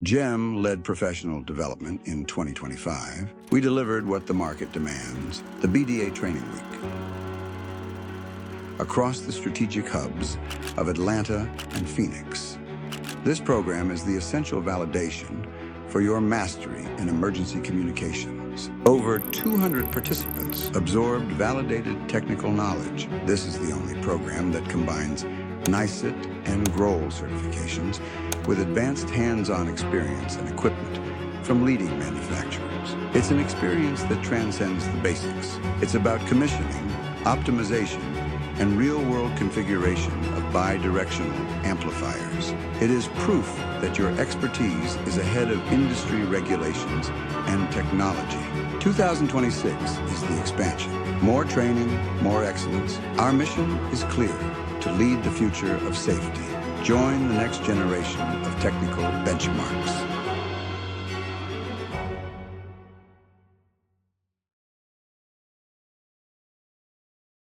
JEM led professional development in 2025. We delivered what the market demands, the BDA Training Week. Across the strategic hubs of Atlanta and Phoenix. This program is the essential validation for your mastery in emergency communications. Over 200 participants absorbed validated technical knowledge. This is the only program that combines NICET and GROL certifications with advanced hands-on experience and equipment from leading manufacturers. It's an experience that transcends the basics. It's about commissioning, optimization, and real-world configuration of bidirectional amplifiers. It is proof that your expertise is ahead of industry regulations and technology. 2026 is the expansion. More training, more excellence. Our mission is clear: to lead the future of safety. Join the next generation of technical benchmarks.